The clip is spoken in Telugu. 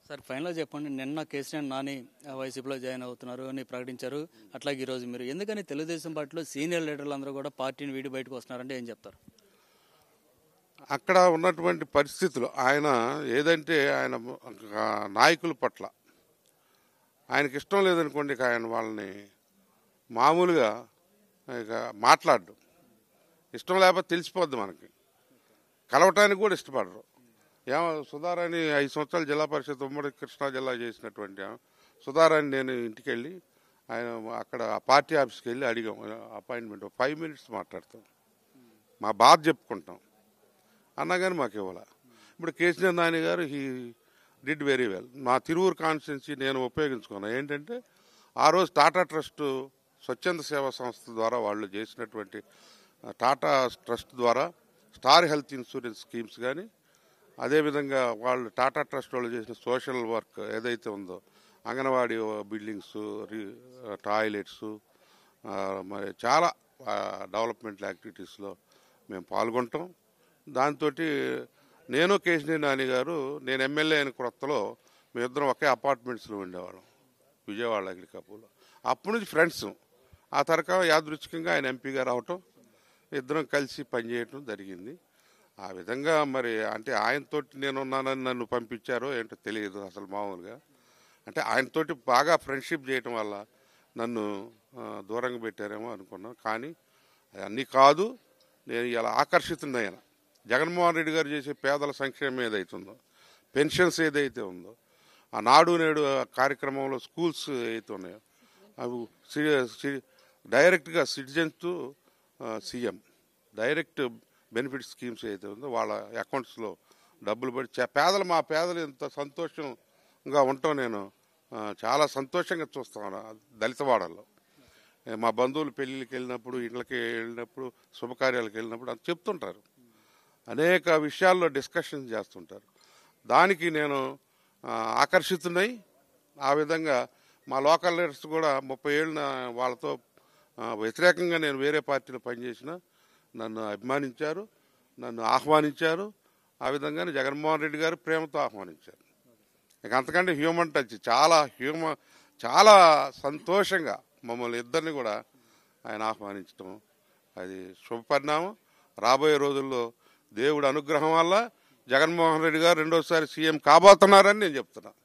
సార్ ఫైనల్గా చెప్పండి, నిన్న కేసీఆర్ నాని వైసీపీలో జాయిన్ అవుతున్నారు అని ప్రకటించారు. అట్లాగే ఈరోజు మీరు ఎందుకని తెలుగుదేశం పార్టీలో సీనియర్ లీడర్లు అందరూ కూడా పార్టీని వీడి బయటకు వస్తున్నారంటే ఏం చెప్తారు? అక్కడ ఉన్నటువంటి పరిస్థితులు ఆయన ఏదంటే ఆయన నాయకుల పట్ల ఆయనకి ఇష్టం లేదనుకోండి, ఇక ఆయన వాళ్ళని మామూలుగా ఇక మాట్లాడడం ఇష్టం లేకపోతే తెలిసిపోద్ది మనకి. కలవటానికి కూడా ఇష్టపడరు. ఏమో సుధారాణి 5 సంవత్సరాలు జిల్లా పరిషత్ ఉమ్మడి కృష్ణా జిల్లా చేసినటువంటి సుధారాణి నేను ఇంటికి వెళ్ళి ఆయన అక్కడ పార్టీ ఆఫీస్కి వెళ్ళి అడిగాం అపాయింట్మెంట్. 5 మినిట్స్ మాట్లాడతాం, మా బాధ చెప్పుకుంటాం అన్నా కానీ మాకు ఇవ్వాల. ఇప్పుడు కేసీఆర్ నాని గారు హీ డిడ్ వెరీ వెల్. మా తిరువూరు కాన్స్టిట్యున్సీ నేను ఉపయోగించుకున్నాను. ఏంటంటే ఆ రోజు టాటా ట్రస్ట్ స్వచ్ఛంద సేవా సంస్థ ద్వారా వాళ్ళు చేసినటువంటి టాటా ట్రస్ట్ ద్వారా స్టార్ హెల్త్ ఇన్సూరెన్స్ స్కీమ్స్ కానీ, అదేవిధంగా వాళ్ళు టాటా ట్రస్ట్ వాళ్ళు చేసిన సోషల్ వర్క్ ఏదైతే ఉందో అంగన్వాడీ బిల్డింగ్స్, టాయిలెట్స్, మరి చాలా డెవలప్మెంట్ యాక్టివిటీస్లో మేము పాల్గొంటాం. దాంతో నేను కేసీఆర్ నాని గారు నేను ఎమ్మెల్యే అయిన కొత్తలో మేమిద్దరం ఒకే అపార్ట్మెంట్స్లో ఉండేవాళ్ళం విజయవాడ అగ్రికాపులో. అప్పటి నుంచి ఫ్రెండ్స్. ఆ తరకా యాదృచ్ఛికంగా ఆయన ఎంపీగా రావటం, ఇద్దరం కలిసి పనిచేయటం జరిగింది. ఆ విధంగా మరి అంటే ఆయనతోటి నేనున్నానని నన్ను పంపించారో ఏంటో తెలియదు అసలు. మామూలుగా అంటే ఆయనతోటి బాగా ఫ్రెండ్షిప్ చేయటం వల్ల నన్ను దూరంగా పెట్టారేమో అనుకున్నాను. కానీ అన్నీ కాదు, నేను ఇలా ఆకర్షితున్నాయన జగన్మోహన్ రెడ్డి గారు చేసే పేదల సంక్షేమం ఏదైతుందో, పెన్షన్స్ ఏదైతే ఉందో, ఆ నాడు నేడు కార్యక్రమంలో స్కూల్స్ ఏదైతే ఉన్నాయో అవి డైరెక్ట్గా citizens to CM direct benefit schemes ఏదైతే ఉందో వాళ్ళ అకౌంట్స్లో డబ్బులు పడి మా పేదలు ఎంత సంతోషంగా ఉంటాం నేను చాలా సంతోషంగా చూస్తాను. దళితవాడల్లో మా బంధువులు పెళ్ళిళ్ళకి వెళ్ళినప్పుడు, ఇళ్ళకి వెళ్ళినప్పుడు, శుభకార్యాలకు వెళ్ళినప్పుడు అది చెప్తుంటారు. అనేక విషయాల్లో డిస్కషన్ చేస్తుంటారు. దానికి నేను ఆకర్షితున్నాయి. ఆ విధంగా మా లోకల్ లీడర్స్ కూడా 30 ఏళ్ళ వాళ్ళతో వ్యతిరేకంగా నేను వేరే పార్టీలో పనిచేసిన నన్ను అభిమానించారు, నన్ను ఆహ్వానించారు. ఆ విధంగానే జగన్మోహన్ రెడ్డి గారు ప్రేమతో ఆహ్వానించారు. ఇక అంతకంటే హ్యూమన్ టచ్ చాలా సంతోషంగా మమ్మల్ని ఇద్దరిని కూడా ఆయన ఆహ్వానించడం అది శుభపరిణామం. రాబోయే రోజుల్లో దేవుడి అనుగ్రహం వల్ల జగన్మోహన్ రెడ్డి గారు రెండోసారి సీఎం కాబోతున్నారని నేను చెప్తున్నాను.